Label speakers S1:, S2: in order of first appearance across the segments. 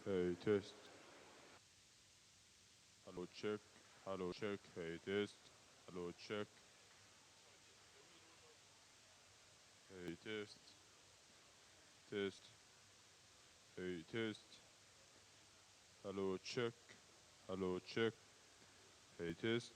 S1: Hey test. Hello check. Hello check. Hey test. Hello check. Hey test. Test. Hey test. Hello check. Hello check. Hey test.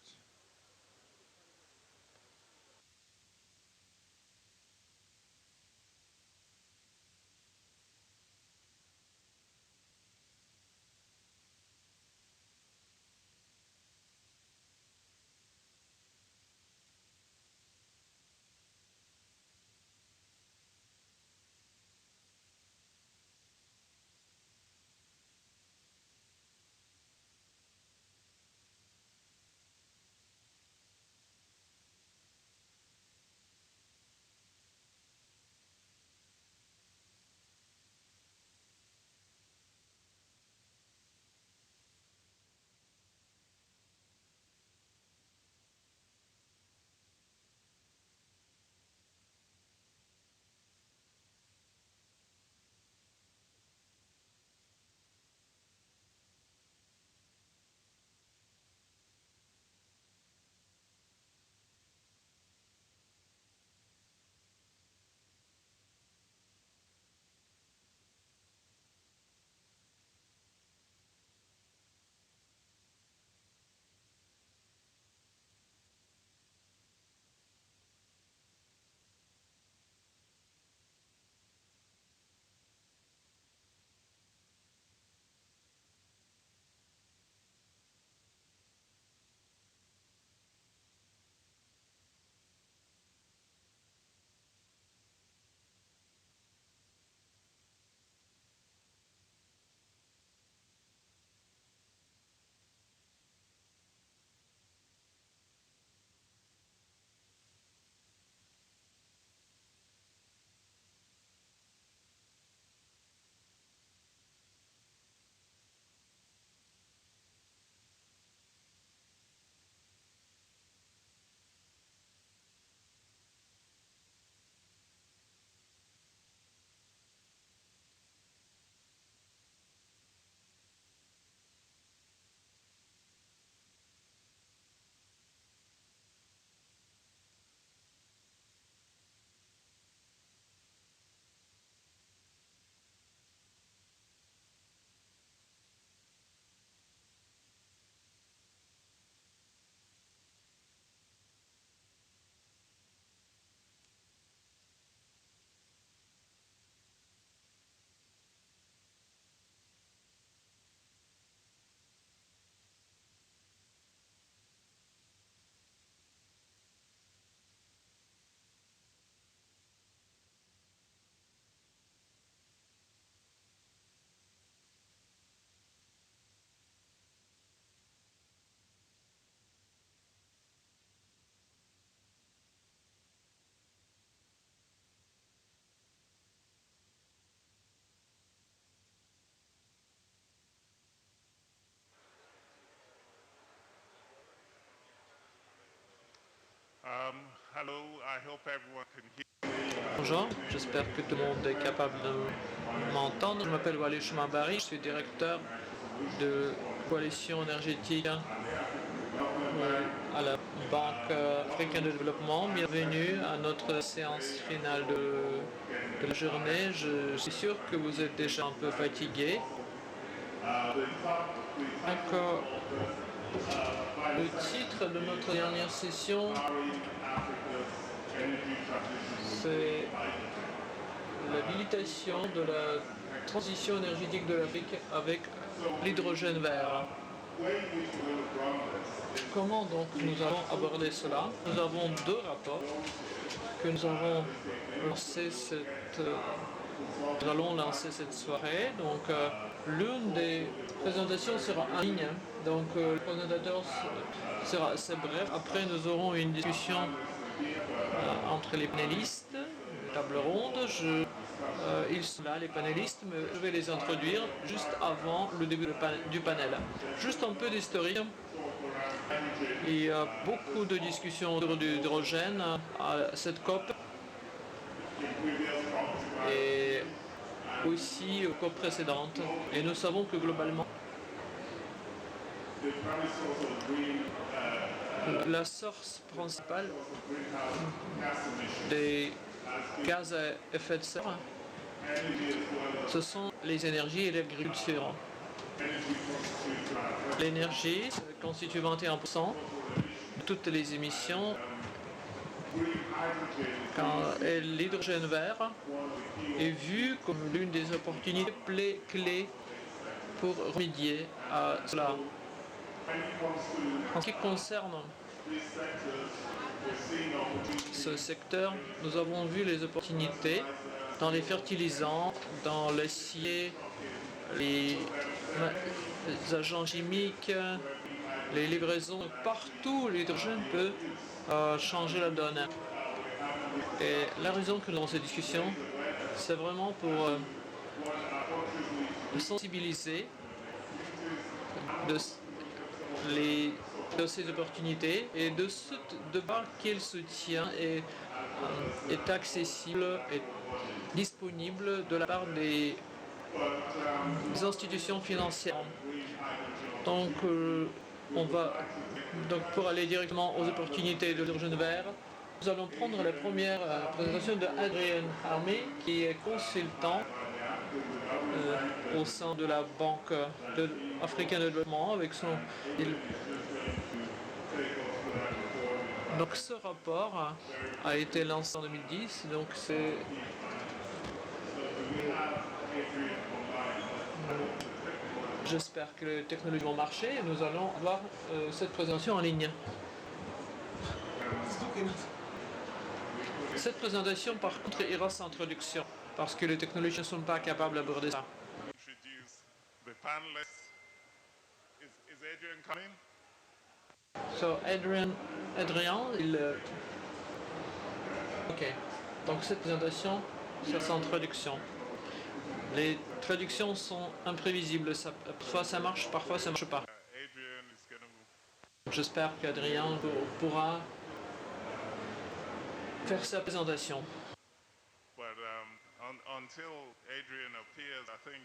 S2: Hello, I hope everyone can hear.
S3: Bonjour, j'espère que tout le monde est capable de m'entendre. Je m'appelle Walid Choumabari, je suis directeur de Coalition énergétique à la Banque africaine de développement. Bienvenue à notre séance finale de la journée. Je suis sûr que vous êtes déjà un peu fatigué. Donc, le titre de notre dernière session, c'est l'habilitation de la transition énergétique de l'Afrique avec l'hydrogène vert. Comment donc nous allons aborder cela? Nous avons deux rapports que nous allons lancer cette soirée. Donc l'une des présentations sera en ligne. Donc le présentateur sera assez bref. Après nous aurons une discussion entre les panélistes, une table ronde. Ils sont là, les panélistes, mais je vais les introduire juste avant le début du panel. Juste un peu d'historique. Il y a beaucoup de discussions autour du hydrogène à cette COP. Et aussi aux COP précédentes. Et nous savons que globalement, la source principale des gaz à effet de serre, ce sont les énergies et l'agriculture. L'énergie constitue 21% de toutes les émissions et l'hydrogène vert est vu comme l'une des opportunités clés pour remédier à cela. En ce qui concerne ce secteur, nous avons vu les opportunités dans les fertilisants, dans l'acier, les agents chimiques, les livraisons. Partout, l'hydrogène peut changer la donne. Et la raison que nous avons cette discussion, c'est vraiment pour sensibiliser de ces opportunités et de voir quel soutien est accessible et disponible de la part des institutions financières. Donc, pour aller directement aux opportunités de l'hydrogène vert, nous allons prendre la première présentation de Adrian Harmé, qui est consultant au sein de la Banque africaine de développement avec Donc ce rapport a été lancé en 2010, donc j'espère que les technologies vont marcher et nous allons avoir cette présentation en ligne. Cette présentation, par contre, ira sans introduction, parce que les technologies ne sont pas capables d'aborder ça.
S2: Is Adrian coming?
S3: So, Adrian, Ok. Donc cette présentation, c'est sans traduction. Les traductions sont imprévisibles. Parfois ça marche, parfois ça ne marche pas. J'espère qu'Adrien pourra faire sa présentation.
S2: Until Adrian appears, I think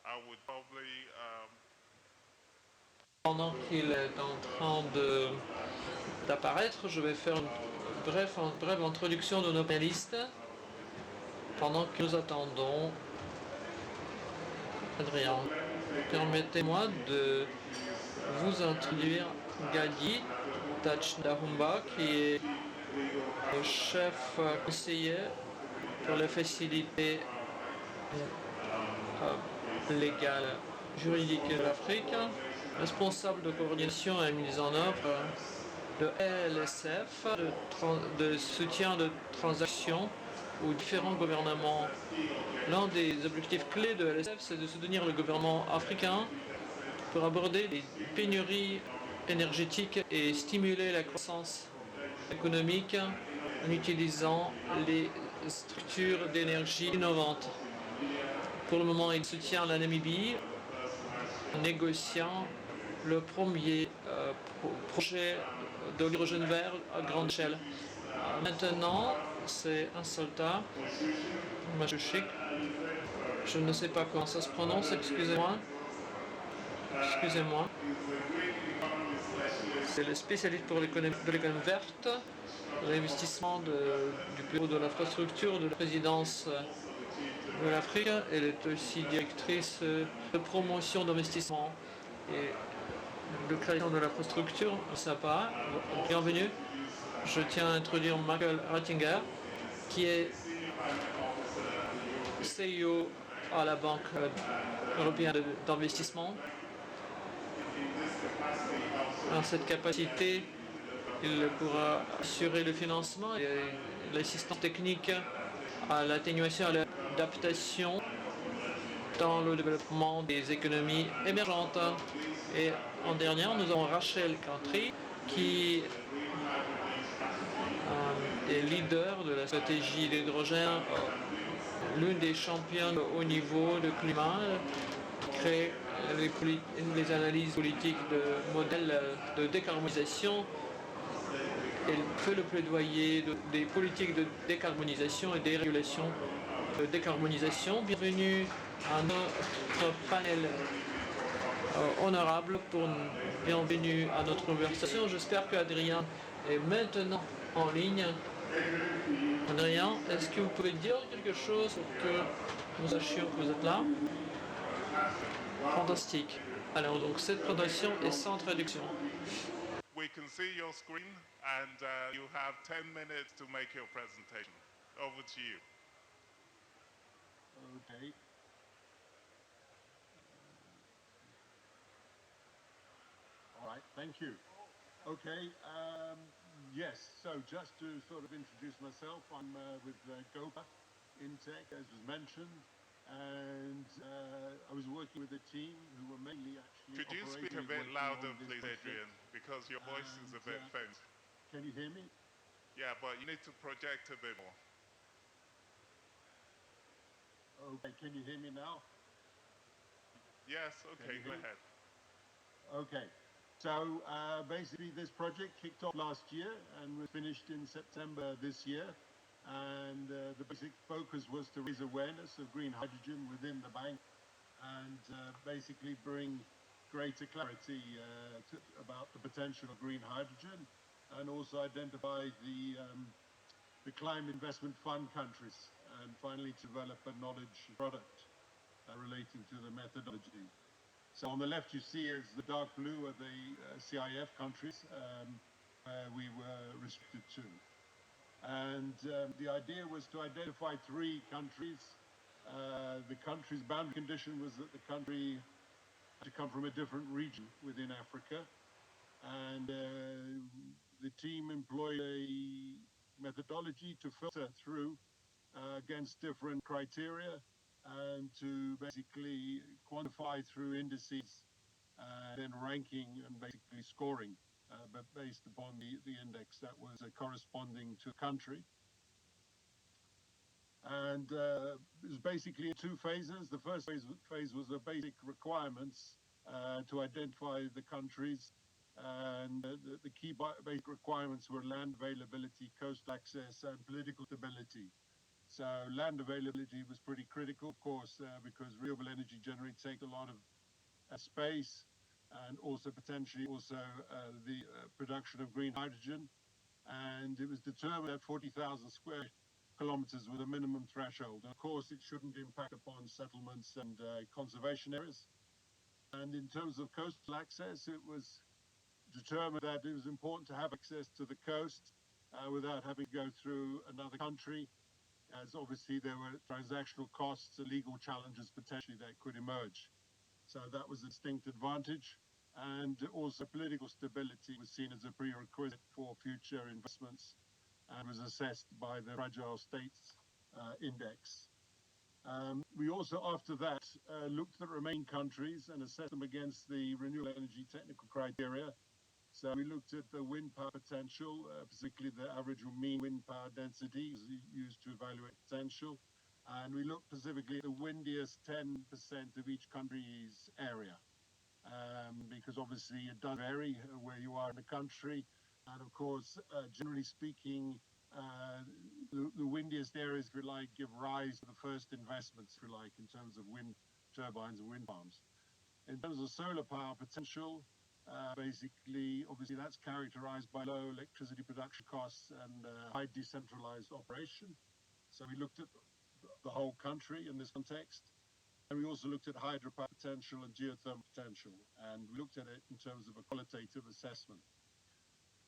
S2: I would probably
S3: Pendant qu'il est en train d'apparaître, je vais faire une brève introduction de nos panélistes pendant que nous attendons Adrien. Permettez-moi de vous introduire Gadi Tachdahumba, qui est le chef conseiller pour les facilités légales juridiques de l'Afrique, responsable de coordination et mise en œuvre de LSF, de soutien de transactions aux différents gouvernements. L'un des objectifs clés de LSF, c'est de soutenir le gouvernement africain pour aborder les pénuries énergétiques et stimuler la croissance économique en utilisant les structures d'énergie innovantes. Pour le moment, il soutient la Namibie en négociant le premier projet de l'hydrogène vert à grande échelle. Maintenant, c'est un soldat, Majushik. Je ne sais pas comment ça se prononce, excusez-moi. C'est le spécialiste pour l'économie verte, l'investissement du bureau de l'infrastructure de la présidence de l'Afrique. Elle est aussi directrice de promotion d'investissement et de création de l'infrastructure. SAPA, bienvenue. Je tiens à introduire Michael Rattinger, qui est CEO à la Banque européenne d'investissement. En cette capacité, il pourra assurer le financement et l'assistance technique à l'atténuation et à l'adaptation dans le développement des économies émergentes. Et en dernier, nous avons Rachel Country, qui est leader de la stratégie d'hydrogène, l'une des championnes de haut niveau de climat, crée les analyses politiques de modèles de décarbonisation. Elle fait le plaidoyer des politiques de décarbonisation et des régulations décarbonisation. Bienvenue à notre panel honorable, bienvenue à notre conversation. J'espère qu'Adrien est maintenant en ligne. Adrien, est-ce que vous pouvez dire quelque chose pour que nous sachions que vous êtes là? Fantastique. Alors donc cette présentation est sans traduction.
S2: We can see your screen and you have 10 minutes to make your presentation. Over to you.
S4: Okay. All right, thank you. Okay, yes, so just to sort of introduce myself, I'm with GOPA Intech, as was mentioned, and I was working with a team who were mainly actually
S2: Could you speak a
S4: operating
S2: bit
S4: working
S2: louder,
S4: on this
S2: please,
S4: project.
S2: Adrian, because your voice is a bit faint.
S4: Can you hear me?
S2: Yeah, but you need to project a bit more.
S4: Okay, can you hear me now?
S2: Yes, okay, go ahead.
S4: Okay, so basically this project kicked off last year and was finished in September this year. And the basic focus was to raise awareness of green hydrogen within the bank and basically bring greater clarity about the potential of green hydrogen, and also identify the climate investment fund countries, and finally develop a knowledge product relating to the methodology. So on the left you see is the dark blue are the CIF countries where we were restricted to. And the idea was to identify 3 countries. The country's boundary condition was that the country had to come from a different region within Africa. And the team employed a methodology to filter through against different criteria and to basically quantify through indices, then ranking and basically scoring. But based upon the index that was corresponding to a country. And it was basically in 2 phases. The first phase was the basic requirements to identify the countries. And the key basic requirements were land availability, coastal access, and political stability. So land availability was pretty critical, of course, because renewable energy generally takes a lot of space, and also potentially the production of green hydrogen. And it was determined that 40,000 square kilometers was a minimum threshold. And of course, it shouldn't impact upon settlements and conservation areas. And in terms of coastal access, it was determined that it was important to have access to the coast without having to go through another country, as obviously there were transactional costs and legal challenges potentially that could emerge. So that was a distinct advantage. And also political stability was seen as a prerequisite for future investments and was assessed by the Fragile States Index. We also, after that, looked at remaining countries and assessed them against the renewable energy technical criteria. So we looked at the wind power potential, particularly the average or mean wind power density used to evaluate potential. And we looked specifically at the windiest 10% of each country's area, because obviously it does vary where you are in the country. And of course, generally speaking, the windiest areas, if you like, give rise to the first investments, if you like, in terms of wind turbines and wind farms. In terms of solar power potential, basically, obviously that's characterized by low electricity production costs and high decentralized operation. So we looked at the whole country in this context. And we also looked at hydropower potential and geothermal potential. And we looked at it in terms of a qualitative assessment.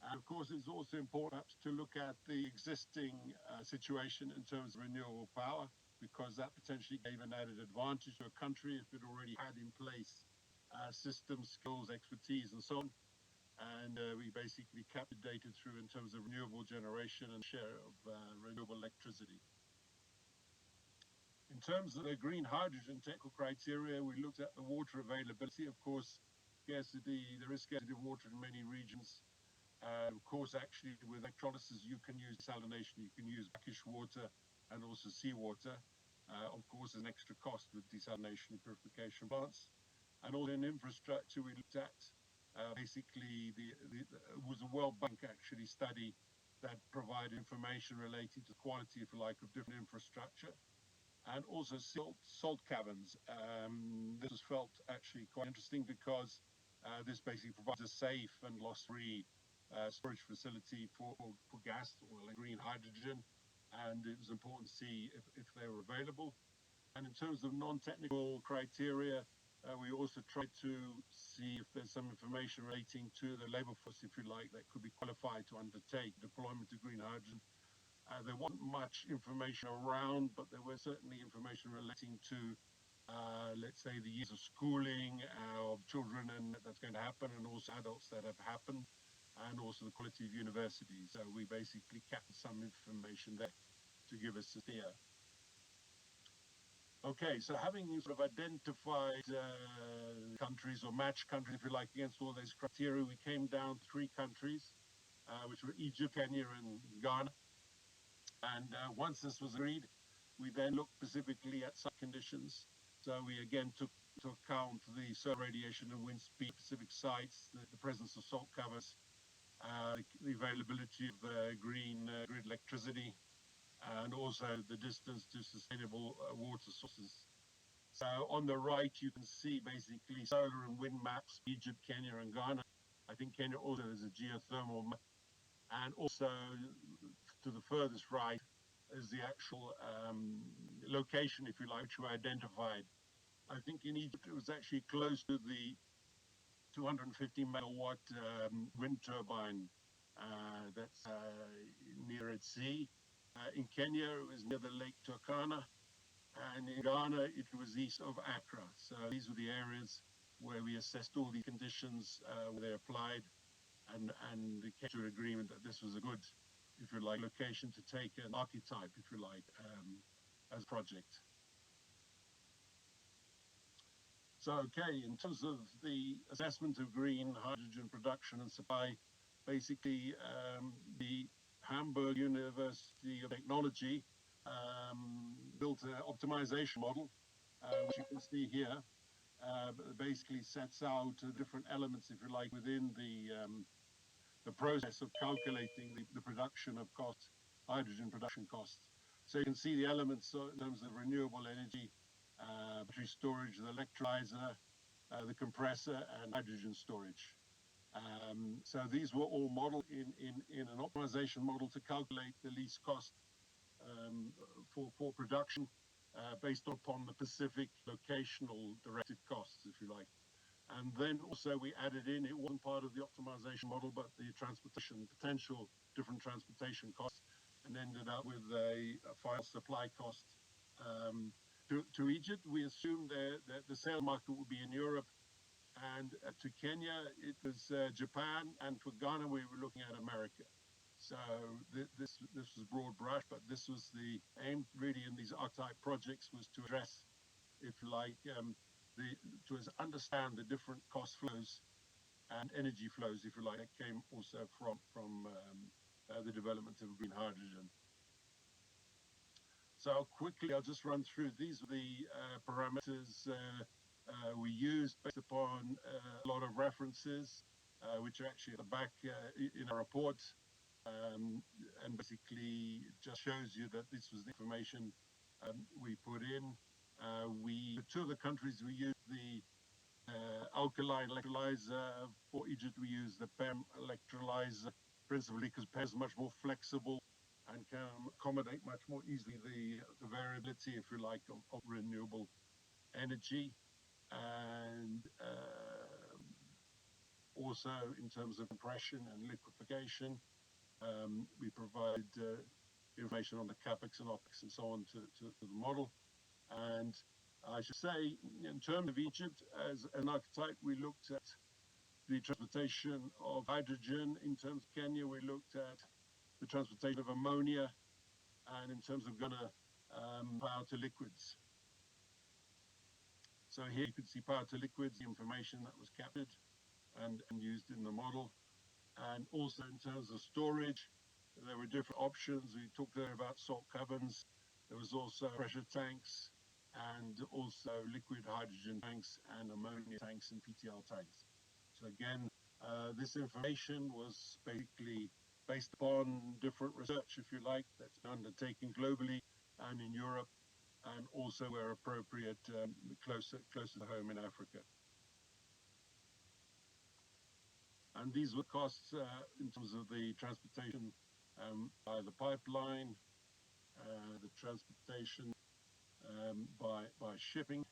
S4: And of course, it's also important perhaps to look at the existing situation in terms of renewable power, because that potentially gave an added advantage to a country if it already had in place systems, skills, expertise, and so on. And we basically captured data through in terms of renewable generation and share of renewable electricity. In terms of the green hydrogen technical criteria, we looked at the water availability. Of course, there is scarcity of water in many regions. Of course, actually, with electrolysis, you can use desalination, you can use brackish water and also seawater. Of course, there's an extra cost with desalination and purification plants. And also in infrastructure, we looked at basically, it was a World Bank actually study that provided information relating to the quality, if you like, of different infrastructure. and also salt caverns. This was felt actually quite interesting because this basically provides a safe and loss-free storage facility for gas, oil, and green hydrogen. And it was important to see if they were available. And in terms of non-technical criteria, we also tried to see if there's some information relating to the labor force, if you like, that could be qualified to undertake deployment of green hydrogen. There wasn't much information around, but there was certainly information relating to, let's say, the years of schooling of children, and that's going to happen, and also adults that have happened, and also the quality of universities. So we basically captured some information there to give us a steer. Okay, so having sort of identified countries or matched countries, if you like, against all those criteria, we came down 3 countries, which were Egypt, Kenya, and Ghana. And once this was agreed, we then looked specifically at site conditions. So we again took into account the solar radiation and wind speed, specific sites, the presence of salt covers, the availability of green grid electricity, and also the distance to sustainable water sources. So on the right, you can see basically solar and wind maps, Egypt, Kenya, and Ghana. I think Kenya also has a geothermal map. And also to the furthest right is the actual location, if you like, which we identified. I think in Egypt it was actually close to the 250 megawatt wind turbine that's near Red Sea. In Kenya, it was near the Lake Turkana, and in Ghana, it was east of Accra. So these were the areas where we assessed all the conditions where they applied, and came to an agreement that this was a good, if you like, location to take an archetype, if you like, as a project. So, okay, in terms of the assessment of green hydrogen production and supply, basically the Hamburg University of Technology built an optimization model, which you can see here. Basically sets out different elements, if you like, within the process of calculating the production of costs, hydrogen production costs. So you can see the elements in terms of renewable energy, battery storage, the electrolyzer, the compressor, and hydrogen storage. So these were all modeled in an optimization model to calculate the least cost for production based upon the specific locational directed costs, if you like. And then also we added in, it wasn't part of the optimization model, but the transportation, potential different transportation costs, and ended up with a final supply cost. To Egypt, we assumed that the sale market would be in Europe, and to Kenya, it was Japan, and for Ghana, we were looking at America. So this was broad brush, but this was the aim really in these archetype projects, was to address, if you like, to understand the different cost flows and energy flows, if you like, that came also from the development of green hydrogen. So quickly, I'll just run through. These are the parameters we used based upon a lot of references, which are actually at the back in our report. And basically just shows you that this was the information we put in. The 2 of the countries we used the alkaline electrolyzer. For Egypt, we use the PEM electrolyzer, principally because PEM is much more flexible and can accommodate much more easily the variability, if you like, of renewable energy. And also in terms of compression and liquefaction, we provide information on the capex and opex and so on to the model. And I should say, in terms of Egypt as an archetype, we looked at the transportation of hydrogen. In terms of Kenya, we looked at the transportation of ammonia, and in terms of Ghana, power to liquids. So here you can see power to liquids, the information that was captured and used in the model. And also in terms of storage, there were different options. We talked there about salt caverns. There was also pressure tanks, and also liquid hydrogen tanks and ammonia tanks and PTL tanks. So again, this information was basically based upon different research, if you like, that's undertaken globally and in Europe. and also where appropriate, closer to home in Africa. And these were costs in terms of the transportation by the pipeline, the transportation by shipping.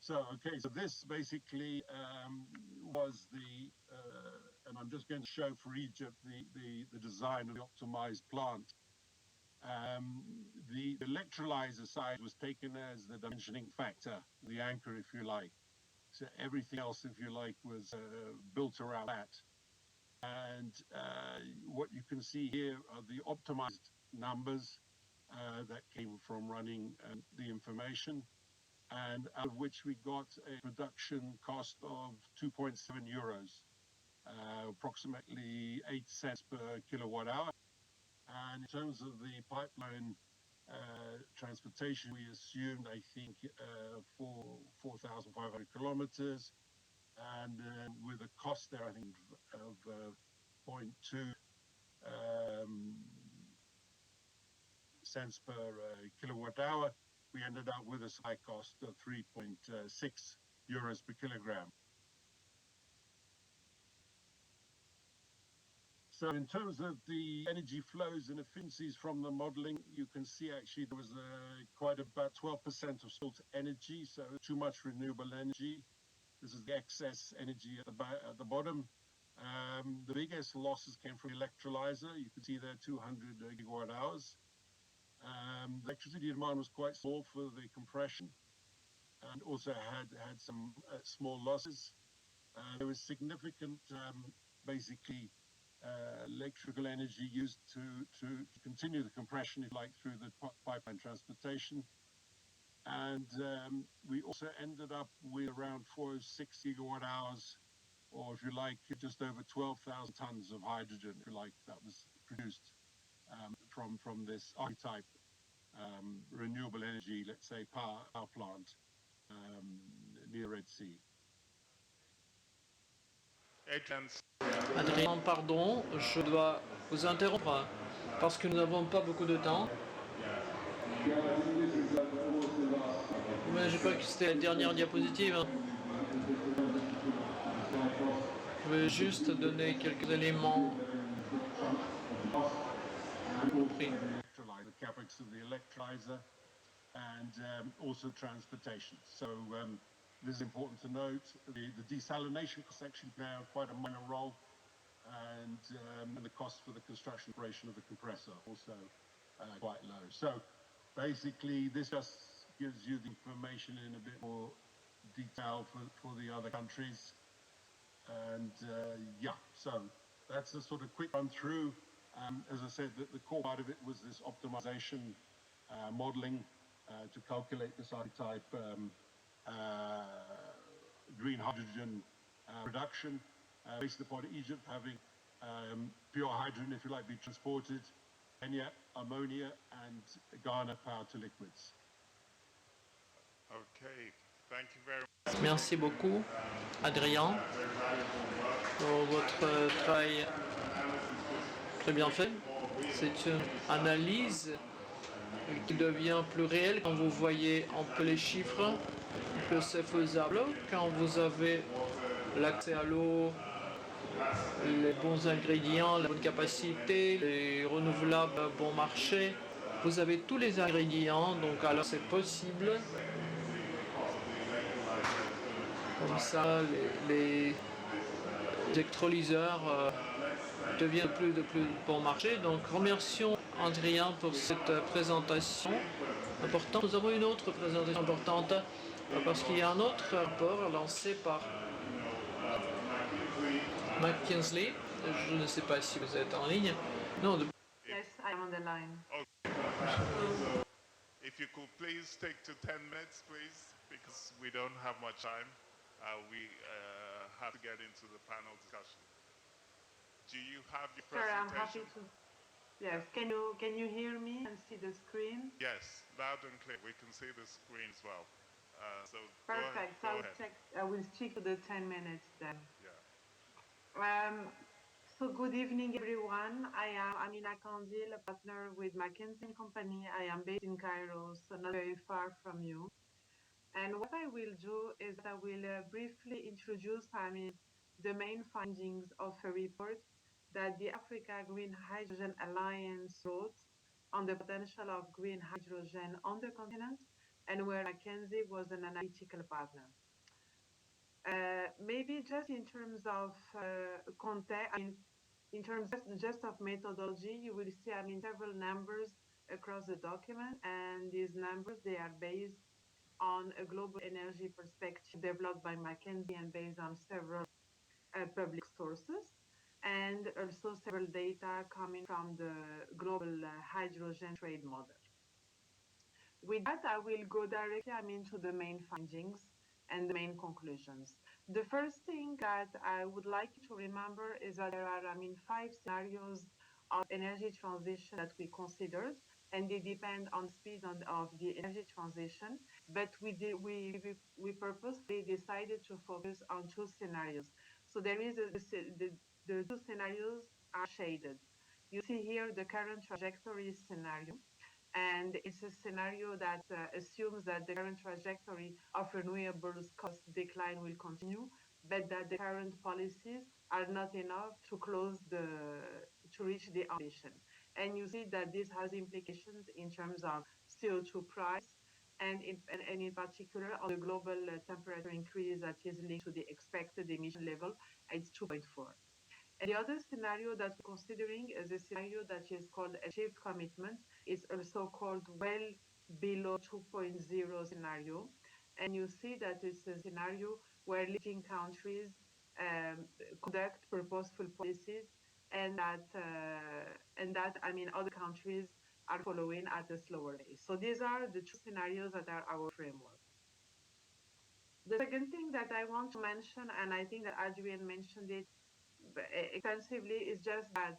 S4: So this basically was and I'm just going to show for Egypt the design of the optimized plant. The electrolyzer side was taken as the dimensioning factor, the anchor, if you like. So everything else, if you like, was built around that. And what you can see here are the optimized numbers that came from running the information, and out of which we got a production cost of 2.7 euros, approximately 8 cents per kilowatt hour. And in terms of the pipeline transportation, we assumed, I think, 4,500 kilometers, and with a cost there, I think, of 0.2 cents per kilowatt hour, we ended up with a supply cost of 3.6 euros per kilogram. So in terms of the energy flows and efficiencies from the modeling, you can see actually there was quite about 12% of stored energy, so too much renewable energy. This is the excess energy at the bottom. The biggest losses came from the electrolyzer. You can see there 200 gigawatt hours. The electricity demand was quite small for the compression, and also had some small losses. There was significant, basically, electrical energy used to continue the compression, if you like, through the pipeline transportation. And we also ended up with around 406 gigawatt hours, or if you like, just over 12,000 tons of hydrogen, if you like, that was produced from this archetype renewable energy, let's say, power plant near Red Sea.
S3: Adrien, pardon, je dois vous interrompre parce que nous n'avons pas beaucoup de temps. Mais je crois que c'était la dernière diapositive. Je vais juste donner quelques éléments.
S4: The capex of the electrolyzer and also transportation. So this is important to note. The desalination costs actually play quite a minor role, and the cost for the construction operation of the compressor also quite low. So basically this just gives you the information in a bit more detail for the other countries. And yeah, so that's a sort of quick run through. As I said, the core part of it was this optimization modeling to calculate this archetype green hydrogen production based upon Egypt having pure hydrogen, if you like, be transported, Kenya, ammonia, and Ghana power to liquids.
S2: Okay, thank you very much.
S3: Merci beaucoup, Adrien, pour votre travail très bien fait. C'est une analyse qui devient plus réelle quand vous voyez un peu les chiffres, que c'est faisable, quand vous avez l'accès à l'eau, les bons ingrédients, la bonne capacité, les renouvelables bon marché. Vous avez tous les ingrédients, donc alors c'est possible. Comme ça, les électrolyseurs deviennent de plus bon marché. Donc remercions Adrien pour cette présentation importante. Nous avons une autre présentation importante parce qu'il y a un autre rapport lancé par McKinsey. Je ne sais pas si vous êtes en ligne. Non,
S5: Yes, I'm on the line.
S2: If you could please stick to 10 minutes, please, because we don't have much time. We have to get into the panel discussion. Do you have your
S5: Sure, I'm happy
S2: presentation?
S5: to. Yes, can you hear me and see the screen?
S2: Yes, loud and clear. We can see the screen as well. So
S5: Perfect.
S2: Go ahead.
S5: I will stick to the 10 minutes then.
S2: Yeah.
S5: So good evening, everyone. I am Amina Kandil, a partner with McKinsey & Company. I am based in Cairo, so not very far from you. And what I will do is I will briefly introduce, the main findings of a report that the Africa Green Hydrogen Alliance wrote on the potential of green hydrogen on the continent, and where McKinsey was an analytical partner. Maybe just in terms of context, in terms just of methodology, you will see, several numbers across the document, and these numbers, they are based on a global energy perspective developed by McKinsey and based on several public sources, and also several data coming from the global hydrogen trade model. With that, I will go directly, to the main findings and the main conclusions. The first thing that I would like you to remember is that there are, five scenarios of energy transition that we considered, and they depend on speed of the energy transition. But we purposely decided to focus on two scenarios. So there is the two scenarios are shaded. You see here the current trajectory scenario, and it's a scenario that assumes that the current trajectory of renewables cost decline will continue, but that the current policies are not enough to reach the ambition. And you see that this has implications in terms of CO2 price, and in particular on the global temperature increase that is linked to the expected emission level. It's 2.4. And the other scenario that we're considering is a scenario that is called achieved commitment. It's also called well below 2.0 scenario. And you see that it's a scenario where leading countries conduct purposeful policies, and that other countries are following at a slower pace. So these are the two scenarios that are our framework. The second thing that I want to mention, and I think that Adrian mentioned it extensively, is just that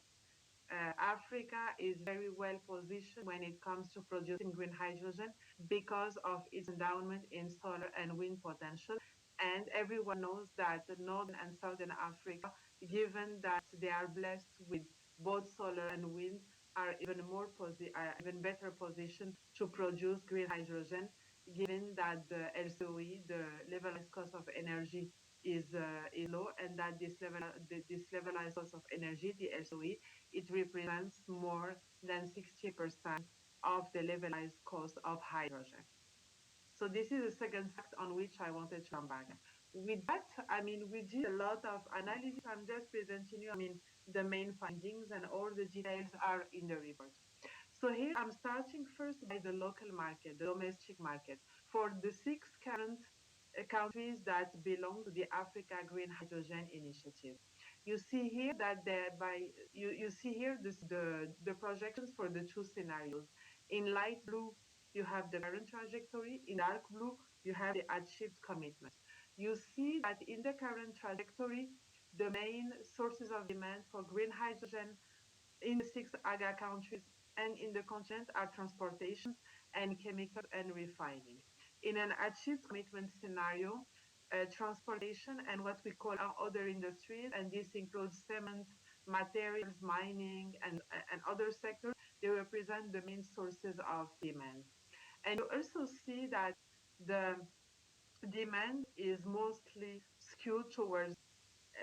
S5: Africa is very well positioned when it comes to producing green hydrogen because of its endowment in solar and wind potential. And everyone knows that Northern and Southern Africa, given that they are blessed with both solar and wind, are even better positioned to produce green hydrogen, given that the LCOE, the levelized cost of energy, is low, and that this levelized cost of energy, the LCOE, it represents more than 60% of the levelized cost of hydrogen. So this is the second fact on which I wanted to come back. With that, we did a lot of analysis. I'm just presenting you, the main findings, and all the details are in the report. So here I'm starting first by the local market, the domestic market, for the 6 current countries that belong to the Africa Green Hydrogen Initiative. You see here that you see here the projections for the two scenarios. In light blue, you have the current trajectory. In dark blue, you have the achieved commitment. You see that in the current trajectory, the main sources of demand for green hydrogen in the 6 AGA countries and in the continent are transportation and chemical and refining. In an achieved commitment scenario, transportation and what we call our other industries, and this includes cement, materials, mining, and other sectors, they represent the main sources of demand. And you also see that the demand is mostly skewed towards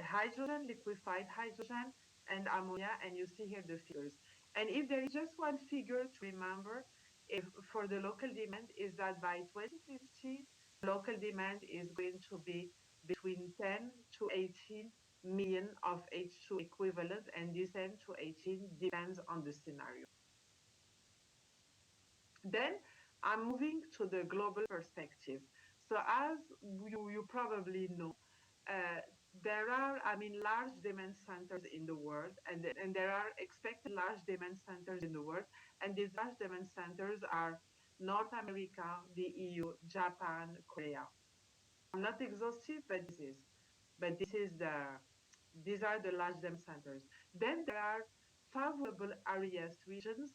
S5: hydrogen, liquefied hydrogen, and ammonia, and you see here the figures. And if there is just one figure to remember, if for the local demand, is that by 2050, local demand is going to be between 10 to 18 million of H2 equivalent, and this 10 to 18 depends on the scenario. Then I'm moving to the global perspective. So as you probably know, there are, large demand centers in the world, and there are expected large demand centers in the world, and these large demand centers are North America, the EU, Japan, Korea. I'm not exhaustive, but these are the large demand centers. Then there are favorable areas, regions,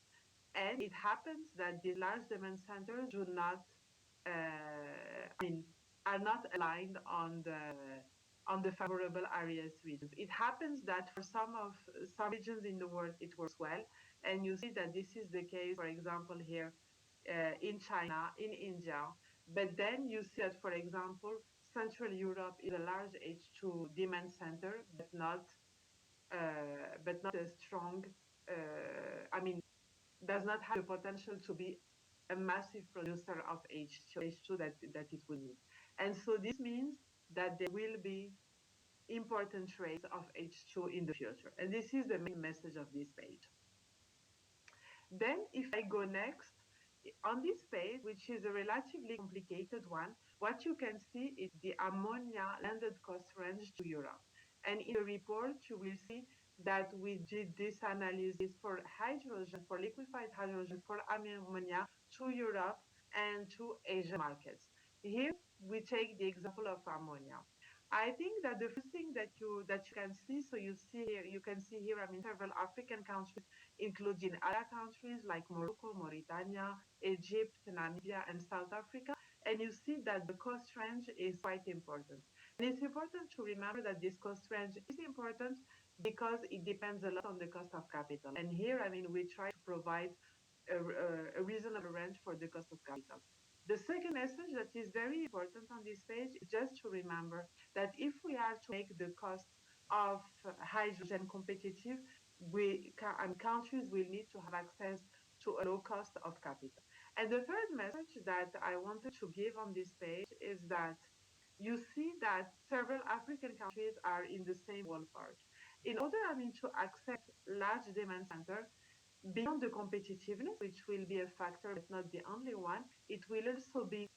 S5: and it happens that these large demand centers are not aligned on on the favorable areas regions. It happens that for some regions in the world it works well, and you see that this is the case, for example, here in China, in India. But then you see that, for example, Central Europe is a large H2 demand center, but not a strong. I mean, does not have the potential to be a massive producer of H2 that it would need. And so this means that there will be important trades of H2 in the future. And this is the main message of this page. Then if I go next, on this page, which is a relatively complicated one, what you can see is the ammonia landed cost range to Europe. And in the report, you will see that we did this analysis for hydrogen, for liquefied hydrogen, for ammonia to Europe and to Asian markets. Here, we take the example of ammonia. I think that the first thing that you can see, so you can see here, I mean, several African countries, including other countries like Morocco, Mauritania, Egypt, Namibia, and South Africa, and you see that the cost range is quite important. And it's important to remember that this cost range is important because it depends a lot on the cost of capital. And here, I mean, we try to provide a reasonable range for the cost of capital. The second message that is very important on this page is just to remember that if we are to make the cost of hydrogen competitive, countries will need to have access to a low cost of capital. And the third message that I wanted to give on this page is that you see that several African countries are in the same ballpark. In order, I mean, to access large demand centers, beyond the competitiveness, which will be a factor but not the only one, it will also be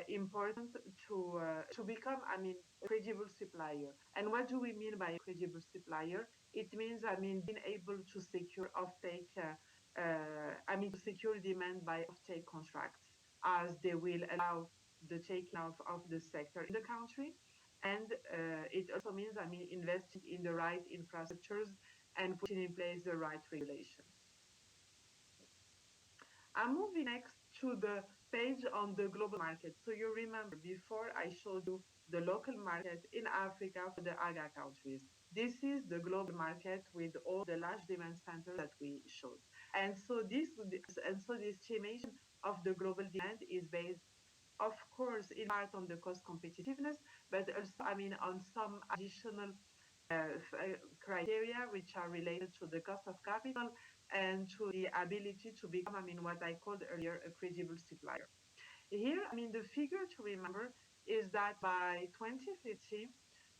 S5: important to become, I mean, a credible supplier. And what do we mean by a credible supplier? It means, I mean, being able to secure offtake, to secure demand by offtake contracts, as they will allow the taking of the sector in the country. And it also means, I mean, investing in the right infrastructures and putting in place the right regulations. I'm moving next to the page on the global market. So you remember before I showed you the local market in Africa for the AGA countries. This is the global market with all the large demand centers that we showed. And so this estimation of the global demand is based, of course, in part on the cost competitiveness, but also, I mean, on some additional criteria which are related to the cost of capital and to the ability to become, I mean, what I called earlier a credible supplier. Here, I mean, the figure to remember is that by 2050,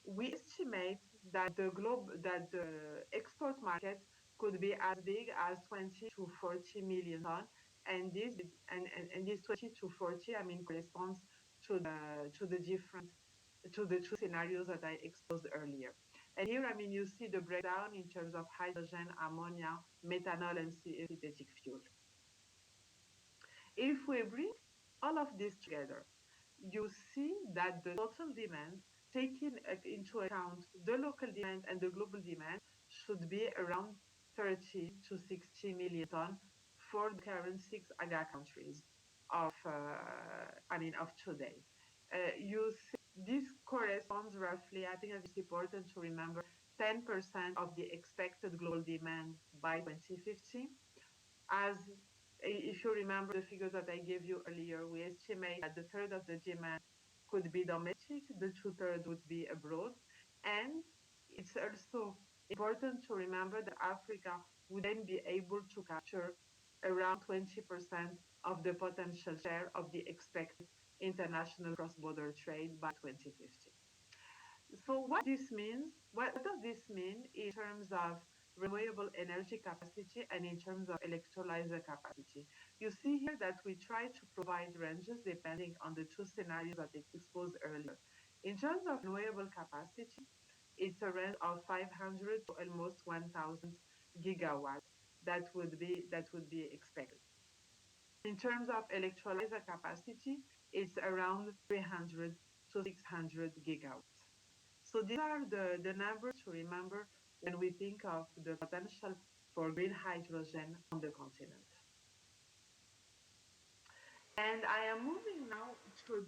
S5: we estimate that the export market could be as big as 20 to 40 million tons, and this 20 to 40, I mean, corresponds to the two scenarios that I exposed earlier. And here, I mean, you see the breakdown in terms of hydrogen, ammonia, methanol, and synthetic fuel. If we bring all of this together, you see that the total demand, taking into account the local demand and the global demand, should be around 30 to 60 million tons for the current 6 AGA countries of today. You see, this corresponds roughly, I think it's important to remember, 10% of the expected global demand by 2050. As if you remember the figures that I gave you earlier, we estimate that the third of the demand could be domestic, the two-thirds would be abroad. And it's also important to remember that Africa would then be able to capture around 20% of the potential share of the expected international cross-border trade by 2050. So what does this mean in terms of renewable energy capacity and in terms of electrolyzer capacity? You see here that we try to provide ranges depending on the two scenarios that I exposed earlier. In terms of renewable capacity, it's a range of 500 to almost 1,000 gigawatts that would be expected. In terms of electrolyzer capacity, it's around 300 to 600 gigawatts. So these are the numbers to remember when we think of the potential for green hydrogen on the continent. And I am moving now to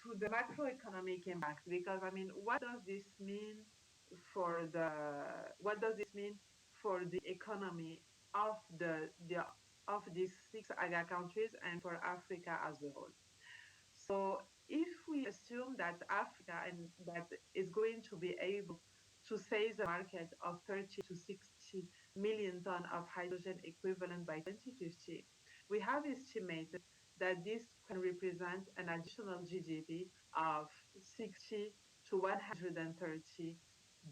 S5: to the macroeconomic impact, because I mean, what does this mean what does this mean for the economy of the of these six AGA countries and for Africa as a whole? So if we assume that Africa and that is going to be able to seize a market of 30 to 60 million ton of hydrogen equivalent by 2050, we have estimated that this can represent an additional GDP of 60 to 130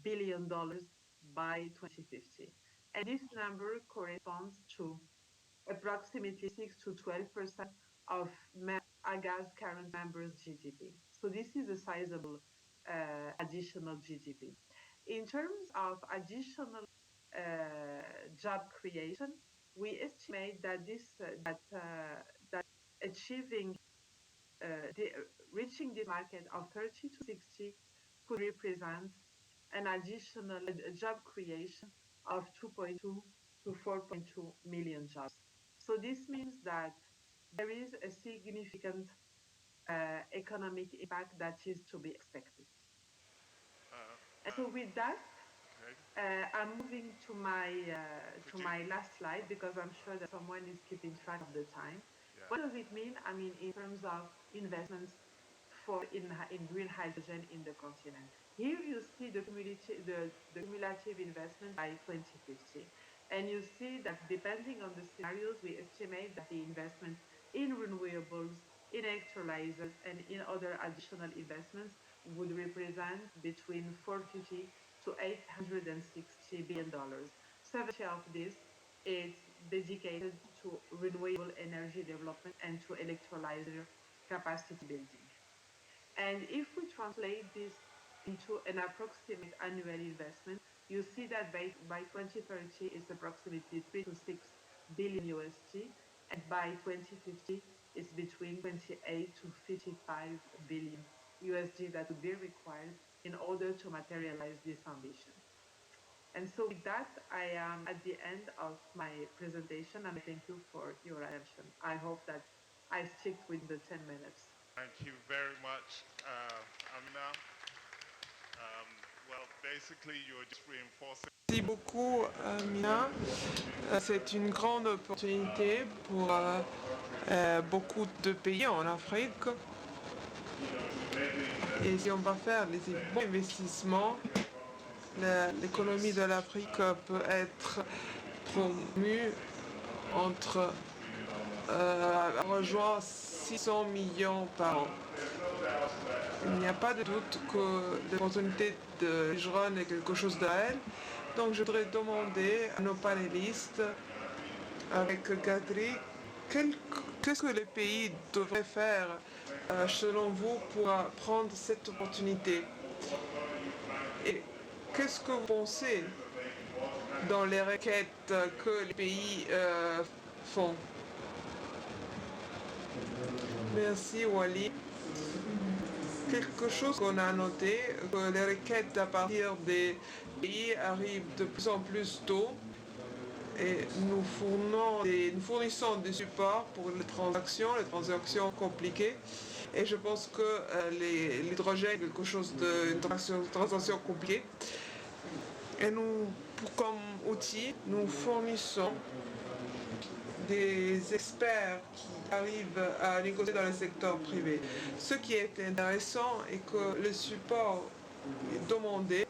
S5: billion dollars by 2050. And this number corresponds to approximately 6 to 12% of AGA's current members' GDP. So this is a sizable additional GDP. In terms of additional job creation, we estimate that that achieving the, reaching this market of 30 to 60 could represent an additional job creation of 2.2 to 4.2 million jobs. So this means that there is a significant economic impact that is to be expected. And so with that, I'm moving to my last slide, because I'm sure that someone is keeping track of the time.
S2: Yeah.
S5: What does it mean? I mean, in terms of investments in green hydrogen in the continent. Here you see the cumulative investment by 2050. And you see that depending on the scenarios, we estimate that the investment in renewables, in electrolyzers, and in other additional investments would represent between 450 to 860 billion dollars. 70 of this is dedicated to renewable energy development and to electrolyzer capacity building. And if we translate this into an approximate annual investment, you see that by 2030 it's approximately 3 to 6 billion USD, and by 2050 it's between 28 to 55 billion USD that would be required in order to materialize this ambition. And so with that, I am at the end of my presentation, and I thank you for your attention. I hope that I stick with the 10 minutes.
S2: Thank you very much, Amina. Well, basically, you're just reinforcing.
S6: Merci beaucoup, Amina. C'est une grande opportunité pour beaucoup de pays en Afrique. Et si on va faire les bons investissements, l'économie de l'Afrique peut être promue entre rejoint 600 millions par an. Il n'y a pas de doute que l'opportunité de hydrogène est quelque chose de réel. Donc je voudrais demander à nos panélistes, avec Gadri, qu'est-ce que les pays devraient faire selon vous pour prendre cette opportunité? Et qu'est-ce que vous pensez dans les requêtes que les pays font? Merci Wally. Quelque chose qu'on a noté, que les requêtes à partir des pays arrivent de plus en plus tôt, et nous fournissons des supports pour les transactions compliquées. Et je pense que l'hydrogène est quelque chose d'une transaction compliquée. Et nous, comme outil, nous fournissons des experts qui arrivent à négocier dans le secteur privé. Ce qui est intéressant est que le support demandé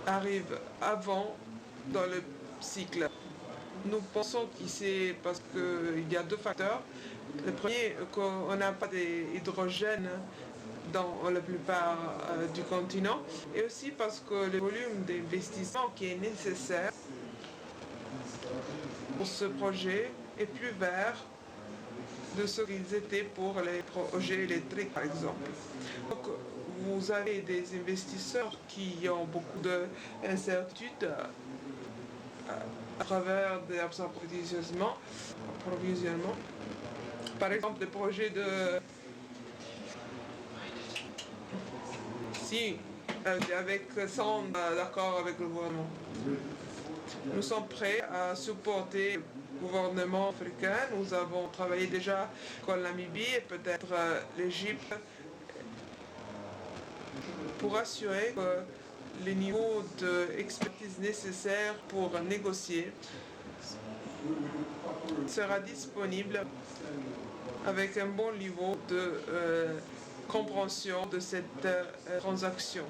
S6: arrive avant dans le cycle. Nous pensons que c'est parce qu'il y a deux facteurs. Le premier, qu'on n'a pas d'hydrogène dans la plupart du continent, et aussi parce que le volume d'investissement qui est nécessaire pour ce projet est plus vert de ce qu'ils étaient pour les projets électriques, par exemple. Donc, vous avez des investisseurs qui ont beaucoup d'incertitudes à travers des approvisionnements. Par exemple, des projets de... sans accord avec le gouvernement. Nous sommes prêts à supporter gouvernements africains. Nous avons travaillé déjà avec la Namibie et peut-être l'Égypte pour assurer que les niveaux d'expertise nécessaires pour négocier sera disponible avec un bon niveau de compréhension de cette transaction.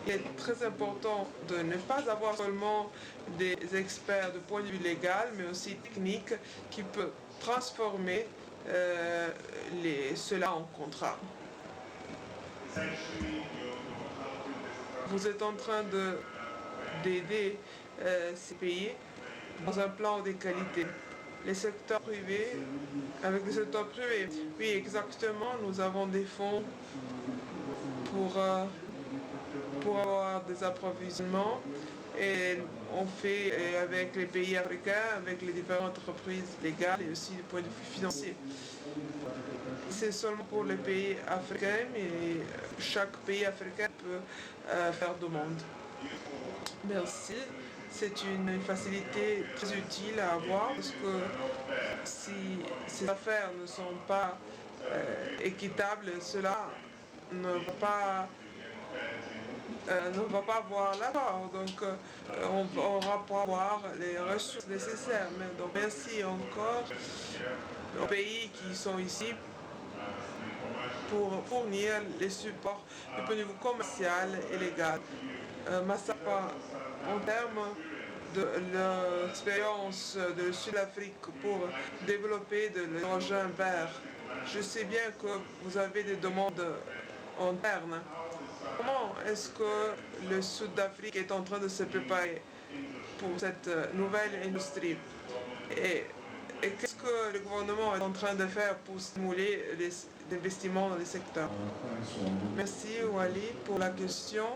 S6: Il est très important de ne pas avoir seulement des experts de point de vue légal, mais aussi technique, qui peut transformer cela en contrat. Vous êtes en train d'aider ces pays dans un plan de qualité. Les secteurs privés, avec les secteurs privés, oui, exactement, nous avons des fonds pour avoir des approvisionnements et on fait avec les pays africains, avec les différentes entreprises légales et aussi du point de vue financier. C'est seulement pour les pays africains, mais chaque pays africain peut faire demande. Merci. C'est une facilité très utile à avoir parce que si ces affaires ne sont pas équitables, cela ne va pas avoir l'accord. Donc on va pas avoir les ressources nécessaires. Donc merci encore aux pays qui sont ici pour fournir les supports du point de vue commercial et légal. Massapa, en termes de l'expérience de Sud-Afrique pour développer de l'hydrogène vert, je sais bien que vous avez des demandes internes. Comment est-ce que le Sud-Afrique est en train de se préparer pour cette nouvelle industrie? Et qu'est-ce que le gouvernement est en train de faire pour stimuler les investissements dans les secteurs? Merci Wally pour la question.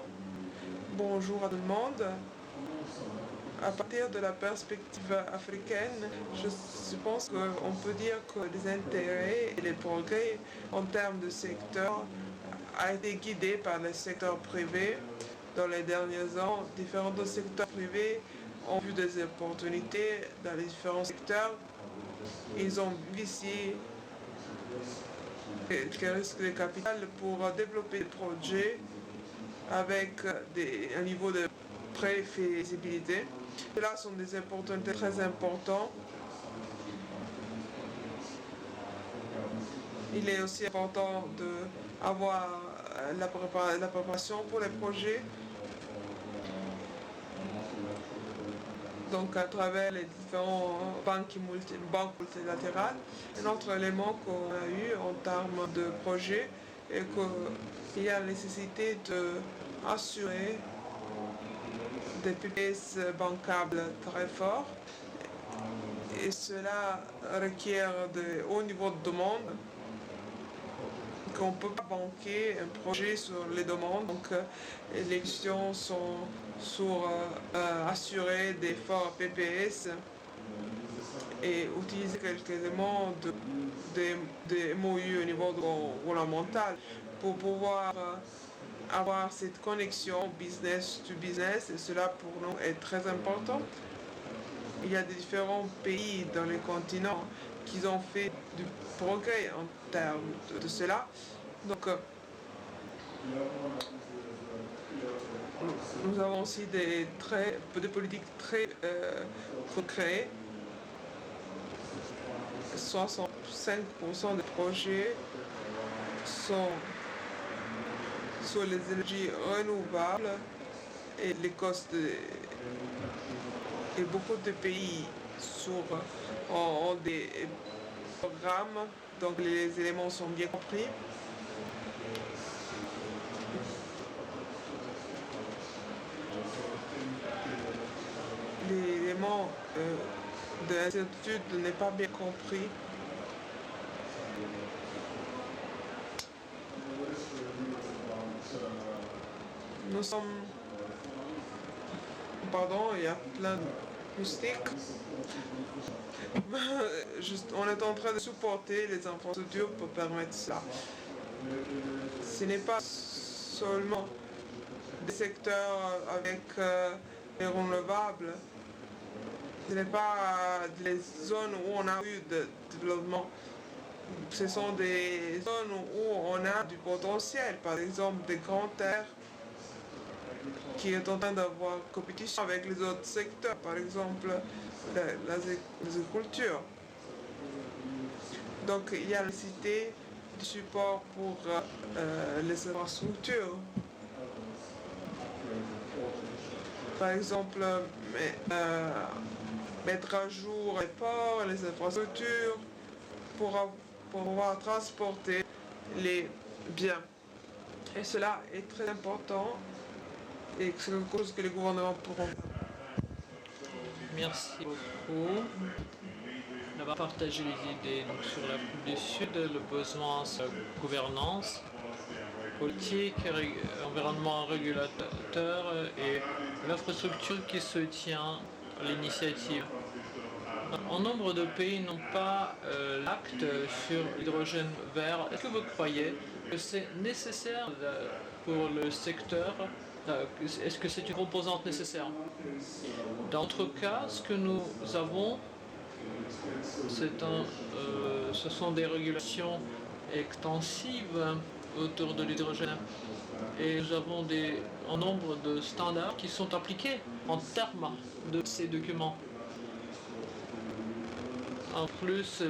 S6: Bonjour à tout le monde. À partir de la perspective africaine, je pense qu'on peut dire que les intérêts et les progrès en termes de secteur a été guidé par le secteur privé. Dans les derniers ans, différents secteurs privés ont vu des opportunités dans les différents secteurs. Ils ont vicié les risques de capital pour développer des projets avec un niveau de préfaisabilité. Cela sont des opportunités très importantes. Il est aussi important d'avoir la préparation pour les projets. Donc à travers les différentes banques multilatérales. Un autre élément qu'on a eu en termes de projet est qu'il y a la nécessité d'assurer des PPS bancables très forts et cela requiert de hauts niveaux de demande qu'on ne peut pas banquer un projet sur les demandes. Donc les questions sont sur assurer des forts PPS et utiliser quelques éléments de MOU au niveau gouvernemental pour pouvoir avoir cette connexion business to business, et cela pour nous est très important. Il y a des différents pays dans les continents qui ont fait du progrès en termes de cela. Donc nous avons aussi des politiques très concrètes. 65% des projets sont sur les énergies renouvelables et les costes et beaucoup de pays ont des programmes, donc les éléments sont bien compris. L'élément de l'incertitude n'est pas bien compris. Nous sommes... Pardon, il y a plein de moustiques. On est en train de supporter les infrastructures pour permettre cela. Ce n'est pas seulement des secteurs avec les renouvelables, Ce n'est pas les zones où on a eu de développement. Ce sont des zones où on a du potentiel, par exemple des grandes terres qui est en train d'avoir compétition avec les autres secteurs, par exemple l'agriculture. Donc il y a la nécessité de support pour les infrastructures. Par exemple, mettre à jour les ports, les infrastructures pour pouvoir transporter les biens. Et cela est très important et c'est quelque chose que les gouvernements pourront.
S3: Merci beaucoup d'avoir partagé les idées donc, sur l'Afrique du Sud, le besoin de gouvernance politique, environnement régulateur et l'infrastructure qui soutient l'initiative. Un nombre de pays n'ont pas l'acte sur l'hydrogène vert. Est-ce que vous croyez que c'est nécessaire pour le secteur? Est-ce que c'est une composante nécessaire? Dans notre cas, ce que nous avons, ce sont des régulations extensives autour de l'hydrogène. Et nous avons un nombre de standards qui sont appliqués en termes de ces documents. En plus,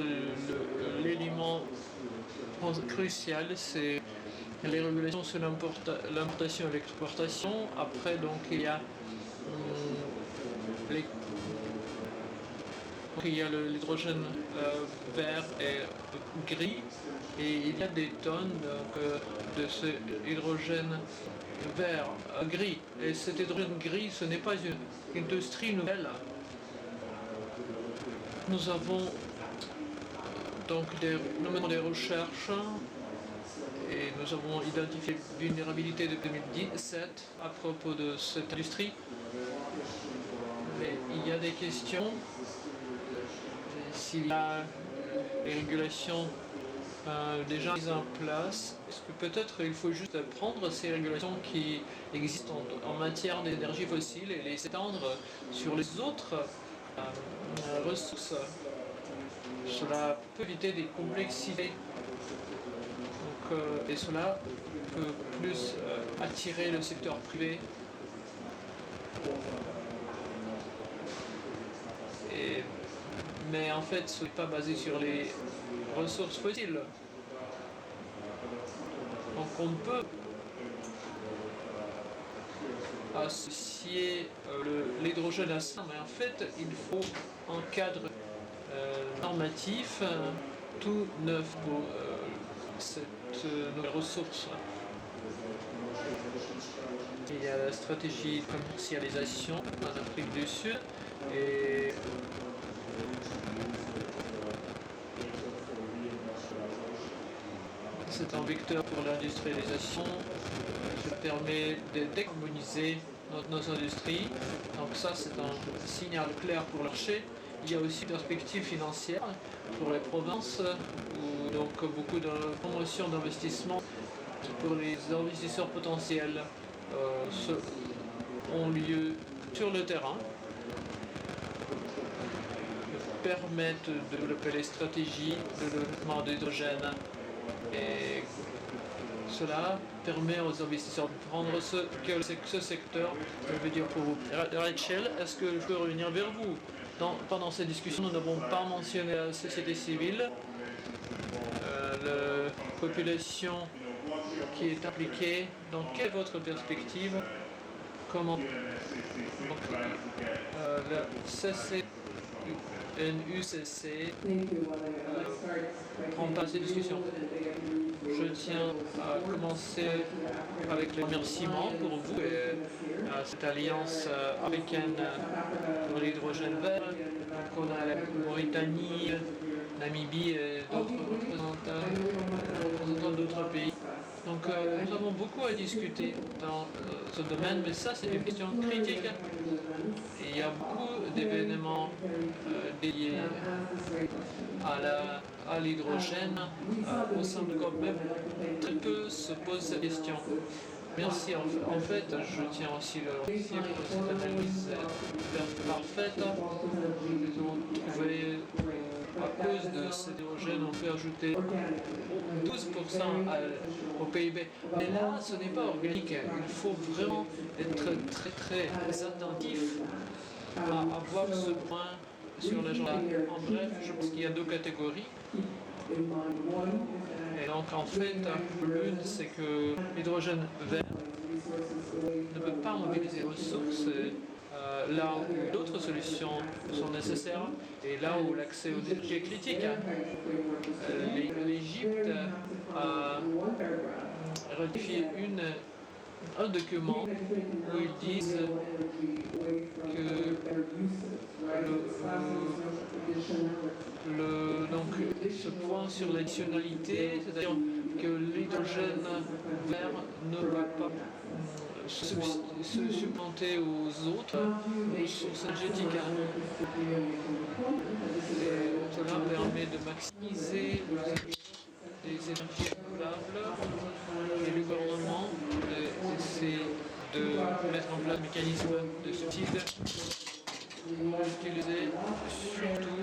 S3: l'élément crucial, c'est les régulations sur l'importation et l'exportation. Après, donc, il y a l'hydrogène vert et gris, et il y a des tonnes de ce hydrogène vert gris. Et cet hydrogène gris, ce n'est pas une industrie nouvelle. Nous avons donc nous menons des recherches et nous avons identifié une vulnérabilité de 2017 à propos de cette industrie. Mais il y a des questions. S'il y a des régulations déjà mises en place, est-ce que peut-être il faut juste prendre ces régulations qui existent en matière d'énergie fossile et les étendre sur les autres ressources? Cela peut éviter des complexités. Donc, et cela peut plus attirer le secteur privé. Mais en fait, ce n'est pas basé sur les ressources fossiles. Donc on peut associer l'hydrogène à ça, mais en fait, il faut un cadre normatif tout neuf pour cette nouvelle ressource. Il y a la stratégie de commercialisation en Afrique du Sud et c'est un vecteur pour l'industrialisation qui permet de décarboniser nos industries. Donc ça, c'est un signal clair pour le marché. Il y a aussi une perspective financière pour les provinces où donc beaucoup de promotions d'investissement pour les investisseurs potentiels ont lieu sur le terrain, permettent de développer les stratégies de développement d'hydrogène et cela permet aux investisseurs de prendre ce que ce secteur veut dire pour vous. Rachel, est-ce que je peux revenir vers vous? Pendant cette discussion, nous n'avons pas mentionné la société civile, la population qui est impliquée. Donc, quelle est votre perspective? Comment la CCNUCC prend part à cette discussion? Je tiens à commencer avec les remerciements pour vous et à cette alliance africaine pour l'hydrogène vert. Donc on a la Mauritanie, Namibie et d'autres représentants d'autres pays. Donc nous avons beaucoup à discuter dans ce domaine, mais ça c'est une question critique. Et il y a beaucoup d'événements dédiés à l'hydrogène au sein du COP, même très peu se posent cette question. Merci. En fait, je tiens aussi le remercier pour cette analyse parfaite. Ils ont trouvé, à cause de cet hydrogène, on peut ajouter 12% au PIB. Mais là, ce n'est pas organique. Il faut vraiment être très très attentif à avoir ce point sur l'agenda. En bref, je pense qu'il y a deux catégories. Et donc en fait, l'une c'est que l'hydrogène vert ne peut pas mobiliser les ressources là où d'autres solutions sont nécessaires et là où l'accès aux énergies est critique. L'Égypte a ratifié un document où ils disent que donc, ce point sur l'additionnalité, c'est-à-dire que l'hydrogène vert ne peut pas se supplanter aux autres sources énergétiques. Et cela permet de maximiser les énergies renouvelables et le gouvernement essaie de mettre en place un mécanisme de subside utilisé surtout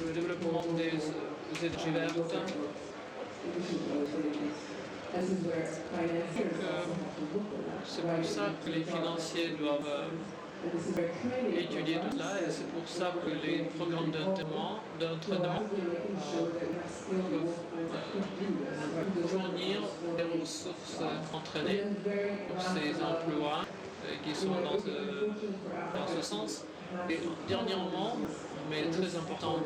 S3: le développement des énergies vertes. Donc, c'est pour ça que les financiers doivent étudier tout cela et c'est pour ça que les programmes d'entraînement peuvent fournir des ressources entraînées pour ces emplois qui sont dans ce sens. Et dernièrement, mais très important,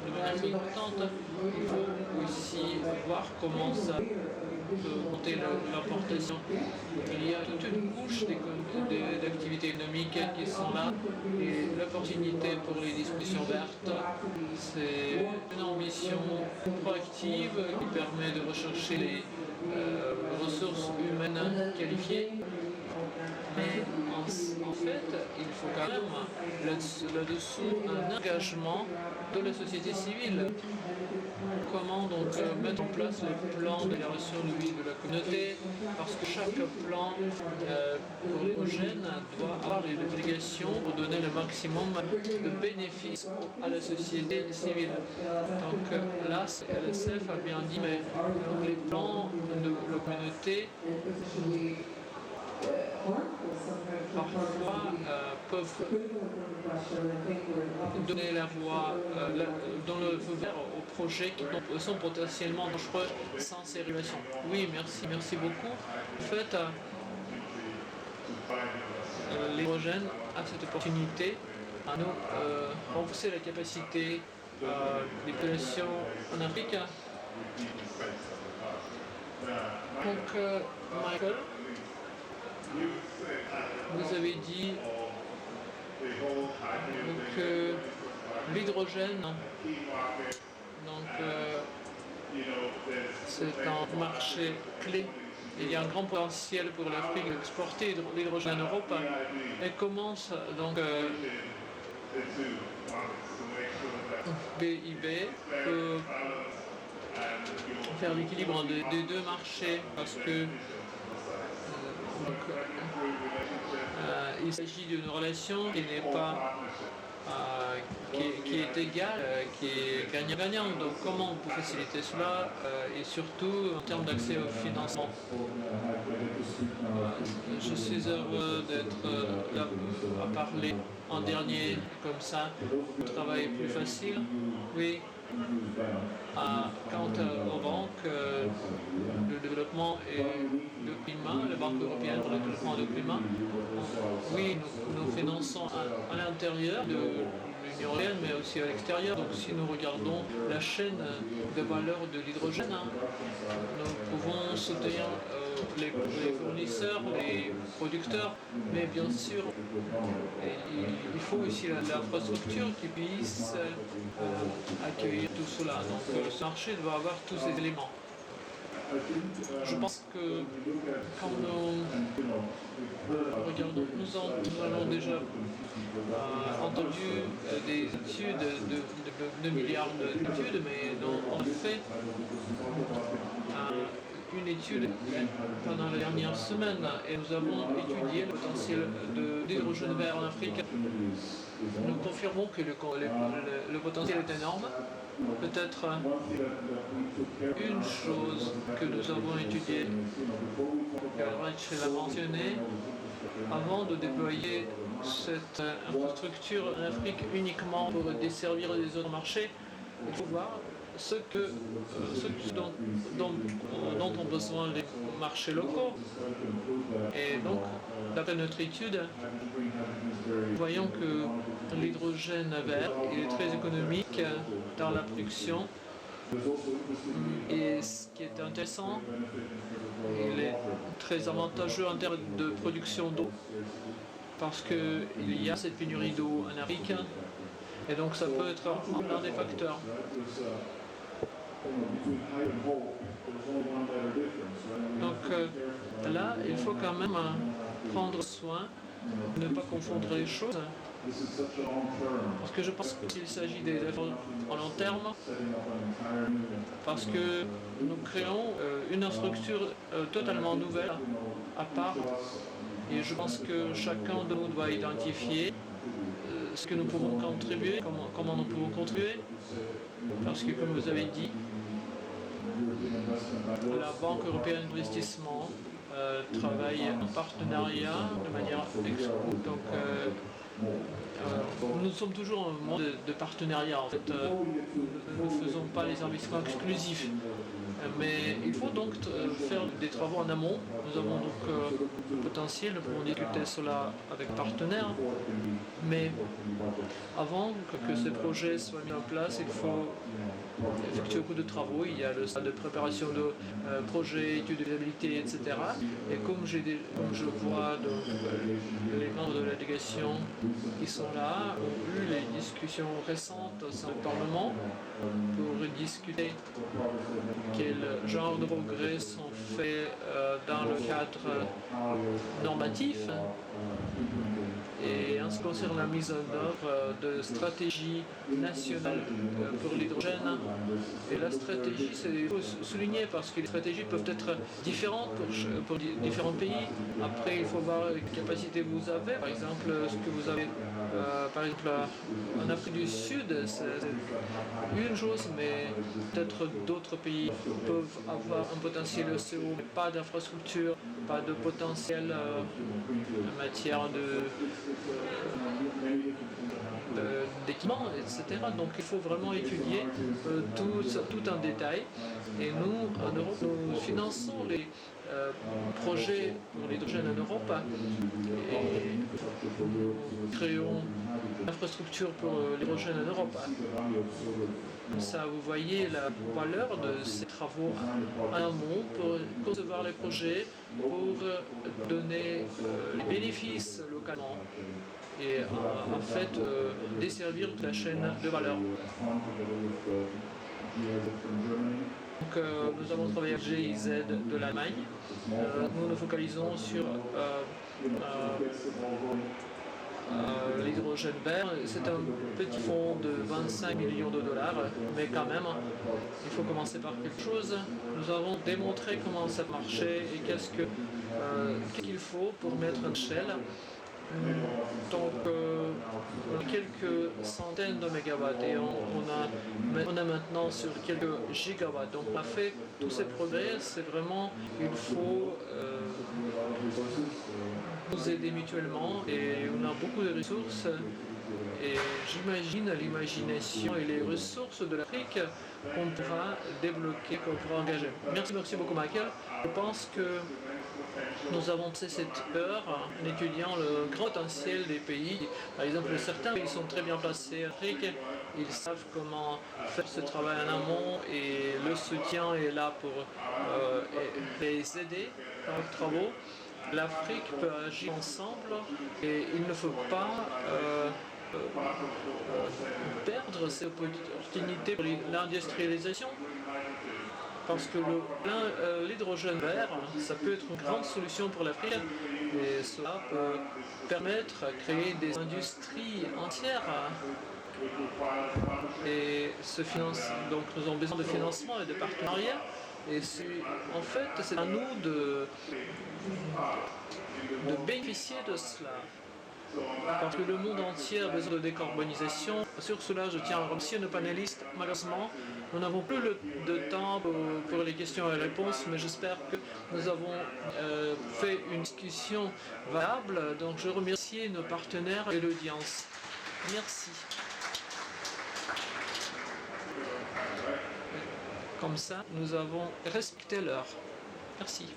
S3: de manière importante, il faut aussi voir comment ça peut monter l'importation. Il y a toute une couche d'activités économiques qui sont là et l'opportunité pour les discussions vertes, c'est une ambition proactive qui permet de rechercher les ressources humaines qualifiées. Mais en fait, il faut quand même là-dessous un engagement de la société civile. Comment donc mettre en place les plans de génération de vie de la communauté, parce que chaque plan pour l'hydrogène doit avoir les obligations pour donner le maximum de bénéfices à la société civile. Donc là, LSF a bien dit, mais les plans de la communauté parfois peuvent donner la voie dans le feu vert aux projets qui sont potentiellement dangereux sans ces régulations. Oui, merci beaucoup. En fait, l'hydrogène a cette opportunité à nous renforcer la capacité des populations en Afrique. Donc, Michael, vous avez dit que l'hydrogène, c'est un marché clé. Il y a un grand potentiel pour l'Afrique d'exporter l'hydrogène en Europe. Et commence donc PIB peut faire l'équilibre des deux marchés parce que il s'agit d'une relation qui n'est pas qui est égale, qui est gagnant-gagnant. Donc comment on peut faciliter cela et surtout en termes d'accès au financement. Je suis heureux d'être là à parler en dernier, comme ça le travail est plus facile. Oui. Quant aux banques, le développement et le climat, la Banque européenne pour le développement et le climat, oui, nous finançons à l'intérieur de l'Union européenne, mais aussi à l'extérieur. Donc si nous regardons la chaîne de valeur de l'hydrogène, nous pouvons soutenir les fournisseurs, les producteurs, mais bien sûr, il faut aussi l'infrastructure qui puisse accueillir tout cela. Donc ce marché doit avoir tous ces éléments. Je pense que quand nous regardons, nous allons déjà entendu des études, de milliards d'études, mais on a fait une étude pendant la dernière semaine et nous avons étudié le potentiel d'hydrogène vert en Afrique. Nous confirmons que le potentiel est énorme. Peut-être une chose que nous avons étudiée, que l'a mentionné, avant de déployer cette infrastructure en Afrique uniquement pour desservir les autres marchés, il faut voir ce dont ont besoin les marchés locaux. Et donc, d'après notre étude, voyons que l'hydrogène vert est très économique dans la production. Et ce qui est intéressant, il est très avantageux en termes de production d'eau, parce qu'il y a cette pénurie d'eau en Afrique, et donc ça peut être un des facteurs. Donc là, il faut quand même prendre soin de ne pas confondre les choses, parce que je pense qu'il s'agit des efforts en long terme, parce que nous créons une infrastructure totalement nouvelle, à part, et je pense que chacun de nous doit identifier ce que nous pouvons contribuer, comment nous pouvons contribuer, parce que comme vous avez dit, la Banque européenne d'investissement travaille en partenariat de manière exclusive. Donc nous sommes toujours un monde de partenariat. En fait, nous ne faisons pas les investissements exclusifs. Mais il faut donc faire des travaux en amont. Nous avons donc le potentiel pour discuter cela avec partenaires. Mais avant que ces projets soient mis en place, il faut effectuer beaucoup de travaux. Il y a le stade de préparation de projets, études de viabilité, etc. Et comme je vois donc, les membres de la délégation qui sont là ont eu les discussions récentes au sein du Parlement pour discuter quel genre de progrès sont faits dans le cadre normatif. Et en ce qui concerne la mise en œuvre de stratégies nationales pour l'hydrogène, et la stratégie, il faut souligner parce que les stratégies peuvent être différentes pour différents pays. Après, il faut voir quelles capacités vous avez. Par exemple, ce que vous avez par exemple en Afrique du Sud, c'est une chose, mais peut-être d'autres pays peuvent avoir un potentiel CO, mais pas d'infrastructure, pas de potentiel en matière d'équipement, etc. Donc il faut vraiment étudier tout en détail. Et nous, en Europe, nous finançons les projets pour l'hydrogène en Europe et nous créons une infrastructure pour l'hydrogène en Europe. Ça, vous voyez la valeur de ces travaux en amont pour concevoir les projets, pour donner les bénéfices localement et en fait desservir toute la chaîne de valeur. Donc, nous avons travaillé avec GIZ de l'Allemagne. Nous nous focalisons sur l'hydrogène vert. C'est un petit fonds de 25 millions de dollars, mais quand même, il faut commencer par quelque chose. Nous avons démontré comment ça marchait et qu'est-ce qu'il faut pour mettre une échelle. Donc, quelques centaines de mégawatts et on a maintenant sur quelques gigawatts. Donc, on a fait tous ces progrès. C'est vraiment, il faut nous aider mutuellement et on a beaucoup de ressources. Et j'imagine l'imagination et les ressources de l'Afrique qu'on pourra débloquer, qu'on pourra engager. Merci beaucoup, Michael. Je pense que nous avons passé cette heure en étudiant le grand potentiel des pays. Par exemple, certains pays sont très bien placés en Afrique. Ils savent comment faire ce travail en amont et le soutien est là pour les aider dans leurs travaux. L'Afrique peut agir ensemble et il ne faut pas perdre ces opportunités pour l'industrialisation. parce que l'hydrogène vert, ça peut être une grande solution pour l'Afrique et cela peut permettre de créer des industries entières. Et donc nous avons besoin de financement et de partenariats. Et en fait, c'est à nous de bénéficier de cela. Parce que le monde entier a besoin de décarbonisation. Sur cela, je tiens à remercier nos panélistes. Malheureusement, nous n'avons plus de temps pour les questions et les réponses, mais j'espère que nous avons fait une discussion valable. Donc, je remercie nos partenaires et l'audience. Merci. Comme ça, nous avons respecté l'heure. Merci.